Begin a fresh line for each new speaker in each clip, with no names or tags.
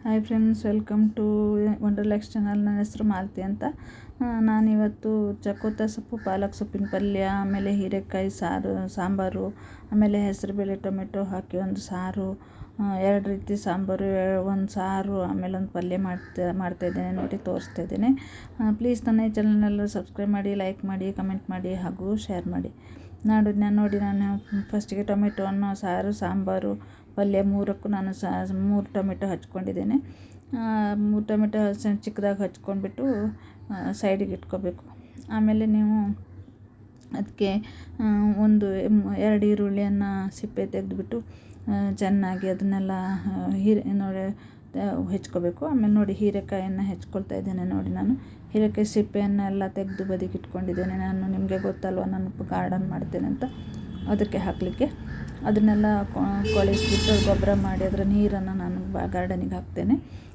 Hi friends, welcome to ವಂಡರ್ಲ್ಯಾಕ್ಸ್ channel. ನನ್ನ ಹೆಸರು ಮಾಲತಿ ಅಂತ. ನಾನಿವತ್ತು ಚಕೋತ ಸೊಪ್ಪು, ಪಾಲಕ್ ಸೊಪ್ಪಿನ ಪಲ್ಯ, ಆಮೇಲೆ ಹೀರೆಕಾಯಿ ಸಾಂಬಾರು, ಆಮೇಲೆ ಹೆಸರುಬೇಳೆ ಟೊಮೆಟೊ ಹಾಕಿ ಒಂದು ಸಾರು, ಎರಡು ರೀತಿ ಸಾಂಬಾರು, ಒಂದು ಸಾರು, ಆಮೇಲೆ ಒಂದು ಪಲ್ಯ ಮಾಡ್ತಾಯಿದ್ದೇನೆ ನೋಡಿ, ತೋರಿಸ್ತಾ ಇದ್ದೇನೆ. ಪ್ಲೀಸ್ ನನ್ನ ಈ ಚಾನಲ್ನೆಲ್ಲ ಸಬ್ಸ್ಕ್ರೈಬ್ ಮಾಡಿ, ಲೈಕ್ ಮಾಡಿ, ಕಮೆಂಟ್ ಮಾಡಿ ಹಾಗೂ ಶೇರ್ ಮಾಡಿ. ನಾನು ಫಸ್ಟಿಗೆ ಟೊಮೆಟೊವನ್ನು ಸಾಂಬಾರು, ಪಲ್ಯ ಮೂರಕ್ಕೂ ನಾನು 3 ಟೊಮೆಟೊ ಹಚ್ಕೊಂಡಿದ್ದೇನೆ. 3 ಟೊಮೆಟೊ ಚಿಕ್ಕದಾಗಿ ಹಚ್ಕೊಂಡ್ಬಿಟ್ಟು ಸೈಡಿಗೆ ಇಟ್ಕೋಬೇಕು. ಆಮೇಲೆ ನೀವು ಅದಕ್ಕೆ 2 ಈರುಳ್ಳಿಯನ್ನು ಸಿಪ್ಪೆ ತೆಗೆದುಬಿಟ್ಟು ಚೆನ್ನಾಗಿ ಅದನ್ನೆಲ್ಲ ಹೆಚ್ಕೋಬೇಕು. ಆಮೇಲೆ ನೋಡಿ, ಹೀರೆಕಾಯನ್ನು ಹೆಚ್ಕೊಳ್ತಾ ಇದ್ದೇನೆ ನೋಡಿ. ನಾನು ಹೀರೆಕಾಯಿ ಸಿಪ್ಪೆಯನ್ನೆಲ್ಲ ತೆಗೆದು ಬದಿಗೆ ಇಟ್ಕೊಂಡಿದ್ದೇನೆ. ನಾನು ನಿಮಗೆ ಗೊತ್ತಲ್ವ, ನಾನು ಗಾರ್ಡನ್ ಮಾಡ್ತೇನೆ ಅಂತ, ಅದಕ್ಕೆ ಹಾಕಲಿಕ್ಕೆ ಅದನ್ನೆಲ್ಲ ಕೊಳೆಸ್ಬಿಟ್ಟು ಗೊಬ್ಬರ ಮಾಡಿ ಅದರ ನೀರನ್ನು ನಾನು ಗಾರ್ಡನಿಗೆ ಹಾಕ್ತೇನೆ.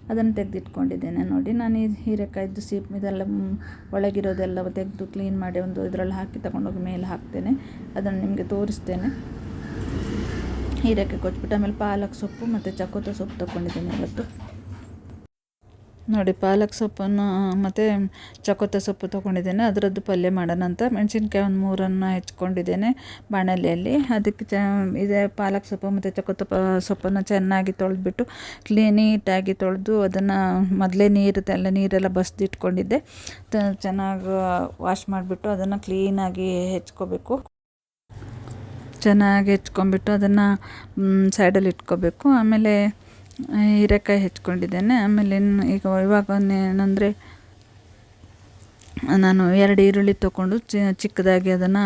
ಅದನ್ನು ತೆಗೆದಿಟ್ಕೊಂಡಿದ್ದೇನೆ ನೋಡಿ. ನಾನು ಈ ಹೀರೆಕಾಯ್ದು ಇದೆಲ್ಲ ಒಳಗಿರೋದೆಲ್ಲ ತೆಗೆದು ಕ್ಲೀನ್ ಮಾಡಿ ಒಂದು ಇದರಲ್ಲಿ ಹಾಕಿ ತಗೊಂಡೋಗಿ ಮೇಲೆ ಹಾಕ್ತೇನೆ. ಅದನ್ನು ನಿಮಗೆ ತೋರಿಸ್ತೇನೆ. ಹೀರೆಕಾಯಿ ಕೊಚ್ಬಿಟ್ಟು ಆಮೇಲೆ ಪಾಲಕ್ ಸೊಪ್ಪು ಮತ್ತು ಚಕೋತ ಸೊಪ್ಪು ತೊಗೊಂಡಿದ್ದೇನೆ ಇವತ್ತು ನೋಡಿ. ಪಾಲಕ್ ಸೊಪ್ಪನ್ನು ಮತ್ತು ಚಕೋತ ಸೊಪ್ಪು ತೊಗೊಂಡಿದ್ದೇನೆ. ಅದರದ್ದು ಪಲ್ಯ ಮಾಡೋಣ ಅಂತ ಮೆಣಸಿನ್ಕಾಯಿ ಒಂದು 3 ಹೆಚ್ಕೊಂಡಿದ್ದೇನೆ ಬಾಣಲೆಯಲ್ಲಿ. ಅದಕ್ಕೆ ಇದೇ ಪಾಲಕ್ ಸೊಪ್ಪು ಮತ್ತು ಚಕೋತ ಸೊಪ್ಪನ್ನು ಚೆನ್ನಾಗಿ ತೊಳೆದ್ಬಿಟ್ಟು ನೀಟಾಗಿ ತೊಳೆದು ಅದನ್ನು ಮೊದಲೇ ನೀರೆಲ್ಲ ಬಸ್ದಿಟ್ಕೊಂಡಿದ್ದೆ. ಚೆನ್ನಾಗಿ ವಾಶ್ ಮಾಡಿಬಿಟ್ಟು ಅದನ್ನು ಕ್ಲೀನಾಗಿ ಹೆಚ್ಕೋಬೇಕು. ಚೆನ್ನಾಗಿ ಹೆಚ್ಕೊಂಡ್ಬಿಟ್ಟು ಅದನ್ನು ಸೈಡಲ್ಲಿ ಇಟ್ಕೋಬೇಕು. ಆಮೇಲೆ ಹೀರೆಕಾಯಿ ಹೆಚ್ಕೊಂಡಿದ್ದೇನೆ. ಆಮೇಲೆ ಇವಾಗ ಏನಂದರೆ, ನಾನು 2 ಈರುಳ್ಳಿ ತೊಗೊಂಡು ಚಿಕ್ಕದಾಗಿ ಅದನ್ನು,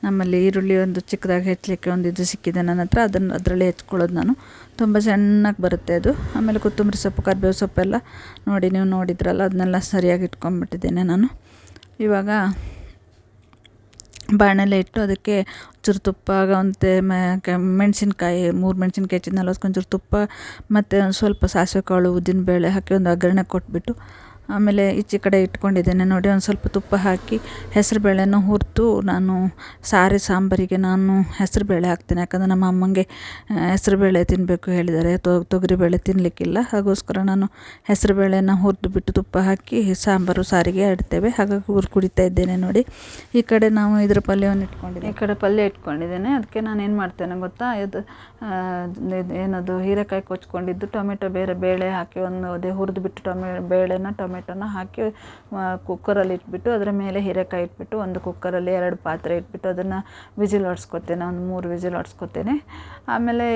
ನಮ್ಮಲ್ಲಿ ಈರುಳ್ಳಿ ಒಂದು ಚಿಕ್ಕದಾಗಿ ಹೆಚ್ಚಲಿಕ್ಕೆ ಒಂದು ಇದು ಸಿಕ್ಕಿದೆ ನನ್ನ ಹತ್ರ, ಅದರಲ್ಲಿ ಹೆಚ್ಕೊಳ್ಳೋದು ನಾನು. ತುಂಬ ಚೆನ್ನಾಗಿ ಬರುತ್ತೆ ಅದು. ಆಮೇಲೆ ಕೊತ್ತಂಬರಿ ಸೊಪ್ಪು, ಕರಿಬೇವು ಸೊಪ್ಪೆಲ್ಲ ನೋಡಿ, ನೀವು ನೋಡಿದ್ರಲ್ಲ, ಅದನ್ನೆಲ್ಲ ಸರಿಯಾಗಿ ಇಟ್ಕೊಂಡ್ಬಿಟ್ಟಿದ್ದೇನೆ ನಾನು. ಇವಾಗ ಬಾಣಲೆ ಇಟ್ಟು ಅದಕ್ಕೆ ಒಂಚೂರು ತುಪ್ಪ, ಮೆಣಸಿನ್ಕಾಯಿ 3 ಮೆಣಸಿನ್ಕಾಯಿ ಹೆಚ್ಚಿದ್ನಲ್ಲ, ಅದಕ್ಕೊಂಚೂರು ತುಪ್ಪ ಮತ್ತು ಒಂದು ಸ್ವಲ್ಪ ಸಾಸಿವೆ ಕಾಳು, ಉದ್ದಿನಬೇಳೆ ಹಾಕಿ ಒಂದು ಒಗ್ಗರಣೆ ಕೊಟ್ಬಿಟ್ಟು, ಆಮೇಲೆ ಈಚೆ ಕಡೆ ಇಟ್ಕೊಂಡಿದ್ದೇನೆ ನೋಡಿ. ಒಂದು ಸ್ವಲ್ಪ ತುಪ್ಪ ಹಾಕಿ ಹೆಸರುಬೇಳೆನ ಹುರಿದು, ನಾನು ಸಾಂಬಾರಿಗೆ ನಾನು ಹೆಸರುಬೇಳೆ ಹಾಕ್ತೇನೆ. ಯಾಕಂದರೆ ನಮ್ಮ ಅಮ್ಮಂಗೆ ಹೆಸರುಬೇಳೆ ತಿನ್ನಬೇಕು ಹೇಳಿದ್ದಾರೆ, ತೊಗರಿಬೇಳೆ ತಿನ್ನಲಿಕ್ಕಿಲ್ಲ. ಹಾಗೋಸ್ಕರ ನಾನು ಹೆಸರುಬೇಳೆನ ಹುರಿದು ಬಿಟ್ಟು ತುಪ್ಪ ಹಾಕಿ ಸಾರಿಗೆ ಇಡ್ತೇವೆ. ಹಾಗಾಗಿ ಕುಡಿತಾ ಇದ್ದೇನೆ ನೋಡಿ. ಈ ಕಡೆ ನಾವು ಇದರ ಪಲ್ಯವನ್ನು ಇಟ್ಕೊಂಡಿದ್ದೇನೆ, ಈ ಕಡೆ ಪಲ್ಯ ಇಟ್ಕೊಂಡಿದ್ದೇನೆ. ಅದಕ್ಕೆ ನಾನು ಏನು ಮಾಡ್ತೇನೆ ಗೊತ್ತಾ, ಏನದು ಹೀರೆಕಾಯಿ ಕೊಚ್ಕೊಂಡಿದ್ದು ಟೊಮೆಟೊ ಬೇಳೆ ಹಾಕಿ ಅದೇ ಹುರಿದು ಬಿಟ್ಟು ಟೊಮೆಟೊನ ಹಾಕಿ ಕುಕ್ಕರಲ್ಲಿ ಇಟ್ಬಿಟ್ಟು ಅದರ ಮೇಲೆ ಹೀರೆಕಾಯಿ ಇಟ್ಬಿಟ್ಟು ಒಂದು ಕುಕ್ಕರಲ್ಲಿ 2 ಪಾತ್ರೆ ಇಟ್ಬಿಟ್ಟು ಅದನ್ನು ವಿಜಿಲ್ ಹೊಡ್ಸ್ಕೊತೇನೆ. ಒಂದು 3 ವಿಜಿಲ್ ಹೊಡ್ಸ್ಕೊತೇನೆ. ಆಮೇಲೆ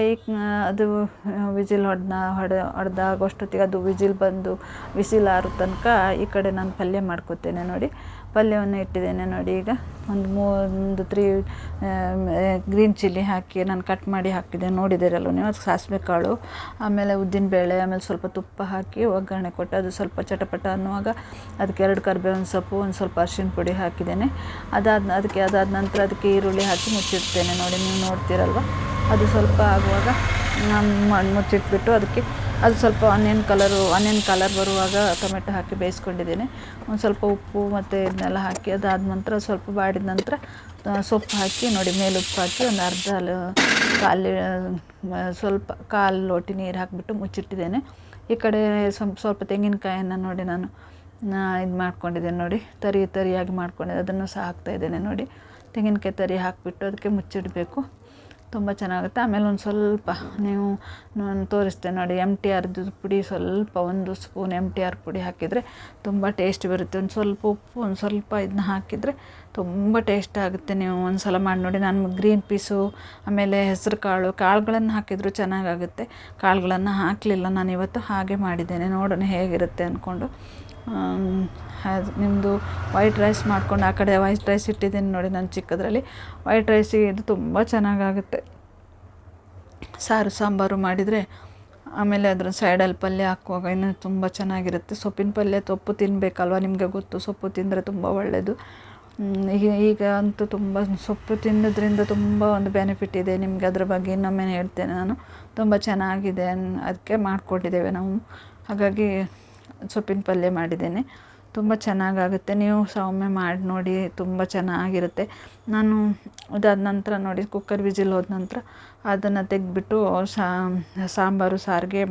ಅದು ವಿಜಿಲ್ ಹೊಡೆದಾಗೋಷ್ಟೊತ್ತಿಗೆ ಅದು ವಿಸಿಲ್ ಆರೋ ತನಕ ಈ ಕಡೆ ನಾನು ಪಲ್ಯ ಮಾಡ್ಕೊತೇನೆ ನೋಡಿ. ಪಲ್ಯವನ್ನು ಇಟ್ಟಿದ್ದೇನೆ ನೋಡಿ. ಈಗ ಒಂದು 3 ಗ್ರೀನ್ ಚಿಲ್ಲಿ ಹಾಕಿ ನಾನು ಕಟ್ ಮಾಡಿ ಹಾಕಿದ್ದೇನೆ, ನೋಡಿದ್ದೀರಲ್ಲ ನೀವು. ಅದು ಸಾಸಿವೆ ಕಾಳು, ಆಮೇಲೆ ಉದ್ದಿನಬೇಳೆ, ಆಮೇಲೆ ಸ್ವಲ್ಪ ತುಪ್ಪ ಹಾಕಿ ಒಗ್ಗರಣೆ ಕೊಟ್ಟು ಅದು ಸ್ವಲ್ಪ ಚಟಪಟ ಅನ್ನುವಾಗ ಅದಕ್ಕೆ 2 ಕರಿಬೇವಿನ ಸೊಪ್ಪು, ಒಂದು ಸ್ವಲ್ಪ ಅರಿಶಿನ ಪುಡಿ ಹಾಕಿದ್ದೇನೆ. ಅದಾದ ನಂತರ ಅದಕ್ಕೆ ಈರುಳ್ಳಿ ಹಾಕಿ ಮುಚ್ಚಿಡ್ತೇನೆ ನೋಡಿ. ನೀವು ನೋಡ್ತೀರಲ್ವ, ಅದು ಸ್ವಲ್ಪ ಆಗುವಾಗ ಮುಚ್ಚಿಟ್ಬಿಟ್ಟು ಅದಕ್ಕೆ ಅದು ಸ್ವಲ್ಪ ಆನಿಯನ್ ಕಲರ್ ಬರುವಾಗ ಟೊಮೆಟೊ ಹಾಕಿ ಬೇಯಿಸ್ಕೊಂಡಿದ್ದೇನೆ. ಒಂದು ಸ್ವಲ್ಪ ಉಪ್ಪು ಮತ್ತು ಇದನ್ನೆಲ್ಲ ಹಾಕಿ ಅದಾದ ನಂತರ ಸ್ವಲ್ಪ ಬಾಡಿದ ನಂತರ ಸೊಪ್ಪು ಹಾಕಿ ನೋಡಿ, ಮೇಲೆ ಉಪ್ಪು ಹಾಕಿ ಒಂದು ಕಾಲು ಲೋಟ ನೀರು ಹಾಕಿಬಿಟ್ಟು ಮುಚ್ಚಿಟ್ಟಿದ್ದೇನೆ. ಈ ಕಡೆ ಸ್ವಲ್ಪ ತೆಂಗಿನಕಾಯನ್ನು ನೋಡಿ ನಾನು ಇದು ಮಾಡ್ಕೊಂಡಿದ್ದೇನೆ ನೋಡಿ, ತರಿಯಾಗಿ ಮಾಡ್ಕೊಂಡಿದ್ದೆ, ಅದನ್ನು ಸಹ ಹಾಕ್ತಾಯಿದ್ದೇನೆ ನೋಡಿ. ತೆಂಗಿನಕಾಯಿ ತರಿ ಹಾಕಿಬಿಟ್ಟು ಅದಕ್ಕೆ ಮುಚ್ಚಿಡಬೇಕು. ತುಂಬ ಚೆನ್ನಾಗುತ್ತೆ. ಆಮೇಲೆ ಒಂದು ಸ್ವಲ್ಪ ನಾನು ತೋರಿಸ್ತೇನೆ ನೋಡಿ, MTR ಪುಡಿ ಸ್ವಲ್ಪ 1 ಸ್ಪೂನ್ MTR ಪುಡಿ ಹಾಕಿದರೆ ತುಂಬ ಟೇಸ್ಟ್ ಬರುತ್ತೆ. ಒಂದು ಸ್ವಲ್ಪ ಉಪ್ಪು, ಒಂದು ಸ್ವಲ್ಪ ಇದನ್ನ ಹಾಕಿದರೆ ತುಂಬ ಟೇಸ್ಟ್ ಆಗುತ್ತೆ. ನೀವು ಒಂದು ಸಲ ಮಾಡಿ ನೋಡಿ. ನಾನು ಗ್ರೀನ್ ಪೀಸು, ಆಮೇಲೆ ಕಾಳುಗಳನ್ನು ಹಾಕಿದರೂ ಚೆನ್ನಾಗಾಗುತ್ತೆ. ಕಾಳುಗಳನ್ನು ಹಾಕಲಿಲ್ಲ ನಾನು ಇವತ್ತು, ಹಾಗೆ ಮಾಡಿದ್ದೇನೆ. ನೋಡೋಣ ಹೇಗಿರುತ್ತೆ ಅಂದ್ಕೊಂಡು. ನಿಮ್ಮದು ವೈಟ್ ರೈಸ್ ಮಾಡ್ಕೊಂಡು ಆ ಕಡೆ ವೈಟ್ ರೈಸ್ ಇಟ್ಟಿದ್ದೀನಿ ನೋಡಿ ನಾನು ಚಿಕ್ಕದ್ರಲ್ಲಿ. ವೈಟ್ ರೈಸಿಗೆ ಇದು ತುಂಬ ಚೆನ್ನಾಗಾಗುತ್ತೆ. ಸಾಂಬಾರು ಮಾಡಿದರೆ ಆಮೇಲೆ ಅದರ ಸೈಡಲ್ಲಿ ಪಲ್ಯ ಹಾಕುವಾಗ ಇನ್ನೂ ತುಂಬ ಚೆನ್ನಾಗಿರುತ್ತೆ. ಸೊಪ್ಪಿನ ಪಲ್ಯ, ಸೊಪ್ಪು ತಿನ್ನಬೇಕಲ್ವ, ನಿಮಗೆ ಗೊತ್ತು, ಸೊಪ್ಪು ತಿಂದರೆ ತುಂಬ ಒಳ್ಳೆಯದು. ಈಗ ಅಂತೂ ತುಂಬ ಸೊಪ್ಪು ತಿನ್ನೋದ್ರಿಂದ ತುಂಬ ಒಂದು ಬೆನಿಫಿಟ್ ಇದೆ. ನಿಮಗೆ ಅದರ ಬಗ್ಗೆ ಇನ್ನೊಮ್ಮೆ ಹೇಳ್ತೇನೆ ನಾನು. ತುಂಬ ಚೆನ್ನಾಗಿದೆ, ಅದಕ್ಕೆ ಮಾಡಿಕೊಟ್ಟಿದ್ದೇವೆ ನಾವು. ಹಾಗಾಗಿ ಸೊಪ್ಪಿನ ಪಲ್ಯ ಮಾಡಿದ್ದೇನೆ. ತುಂಬ ಚೆನ್ನಾಗಾಗುತ್ತೆ. ನೀವು ಸಹ ಒಮ್ಮೆ ಮಾಡಿ ನೋಡಿ, ತುಂಬ ಚೆನ್ನಾಗಿರುತ್ತೆ. ನಾನು ಅದಾದ ನಂತರ ನೋಡಿ, ಕುಕ್ಕರ್ ವಿಜಿಲ್ ಹೋದ ನಂತರ ಅದನ್ನು ತೆಗೆದ್ಬಿಟ್ಟು ಸಾರಿಗೆ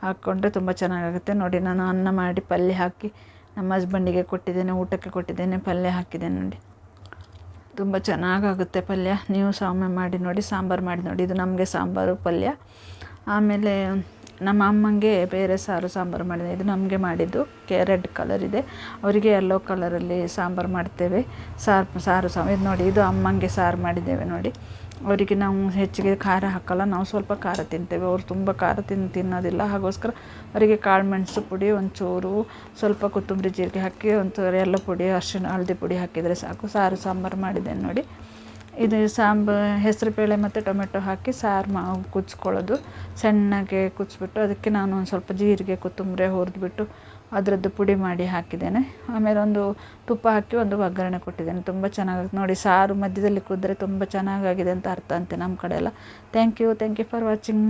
ಹಾಕ್ಕೊಂಡ್ರೆ ತುಂಬ ಚೆನ್ನಾಗಾಗುತ್ತೆ. ನೋಡಿ ನಾನು ಅನ್ನ ಮಾಡಿ ಪಲ್ಯ ಹಾಕಿ ನಮ್ಮ ಹಸ್ಬೆಂಡಿಗೆ ಕೊಟ್ಟಿದ್ದೇನೆ, ಊಟಕ್ಕೆ ಕೊಟ್ಟಿದ್ದೇನೆ. ಪಲ್ಯ ಹಾಕಿದ್ದೇನೆ ನೋಡಿ, ತುಂಬ ಚೆನ್ನಾಗಾಗುತ್ತೆ ಪಲ್ಯ. ನೀವು ಸಹ ಒಮ್ಮೆ ಮಾಡಿ ನೋಡಿ, ಸಾಂಬಾರು ಮಾಡಿ ನೋಡಿ. ಇದು ನಮಗೆ ಸಾಂಬಾರು ಪಲ್ಯ. ಆಮೇಲೆ ನಮ್ಮ ಅಮ್ಮಂಗೆ ಬೇರೆ ಸಾಂಬಾರು ಮಾಡಿದೆ. ಇದು ನಮಗೆ ಮಾಡಿದ್ದು ರೆಡ್ ಕಲರ್ ಇದೆ, ಅವರಿಗೆ ಯೆಲ್ಲೋ ಕಲರಲ್ಲಿ ಸಾಂಬಾರು ಮಾಡ್ತೇವೆ. ಸಾರು ಇದು ನೋಡಿ, ಇದು ಅಮ್ಮಂಗೆ ಸಾರು ಮಾಡಿದ್ದೇವೆ ನೋಡಿ. ಅವರಿಗೆ ನಾವು ಹೆಚ್ಚಿಗೆ ಖಾರ ಹಾಕಲ್ಲ, ನಾವು ಸ್ವಲ್ಪ ಖಾರ ತಿಂತೇವೆ. ಅವರು ತುಂಬ ಖಾರ ತಿನ್ನೋದಿಲ್ಲ. ಹಾಗೋಸ್ಕರ ಅವರಿಗೆ ಕಾಳು ಮೆಣಸು ಪುಡಿ, ಒಂಚೂರು ಸ್ವಲ್ಪ ಕೊತ್ತಂಬರಿ ಜೀರಿಗೆ ಹಾಕಿ, ಒಂಚೂರು ಎಲ್ಲ ಪುಡಿ, ಅರಿಶಿಣ ಹಳದಿ ಪುಡಿ ಹಾಕಿದರೆ ಸಾಕು. ಸಾಂಬಾರು ಮಾಡಿದ್ದೇನೆ ನೋಡಿ. ಇದು ಹೆಸರು ಬೇಳೆ ಮತ್ತು ಟೊಮೆಟೊ ಹಾಕಿ ಸಾರು ಕುದಿಸ್ಕೊಳ್ಳೋದು. ಸಣ್ಣಗೆ ಕುದಿಸ್ಬಿಟ್ಟು ಅದಕ್ಕೆ ನಾನು ಒಂದು ಸ್ವಲ್ಪ ಜೀರಿಗೆ ಕೊತ್ತಂಬರಿ ಹುರಿದ್ಬಿಟ್ಟು ಅದರದ್ದು ಪುಡಿ ಮಾಡಿ ಹಾಕಿದ್ದೇನೆ. ಆಮೇಲೆ ಒಂದು ತುಪ್ಪ ಹಾಕಿ ಒಂದು ಒಗ್ಗರಣೆ ಕೊಟ್ಟಿದ್ದೇನೆ. ತುಂಬ ಚೆನ್ನಾಗಿ ನೋಡಿ, ಸಾರು ಮಧ್ಯದಲ್ಲಿ ಕುದ್ರೆ ತುಂಬ ಚೆನ್ನಾಗಾಗಿದೆ ಅಂತ ಅರ್ಥ ಅಂತೆ ನಮ್ಮ ಕಡೆ ಎಲ್ಲ. Thank you for watching.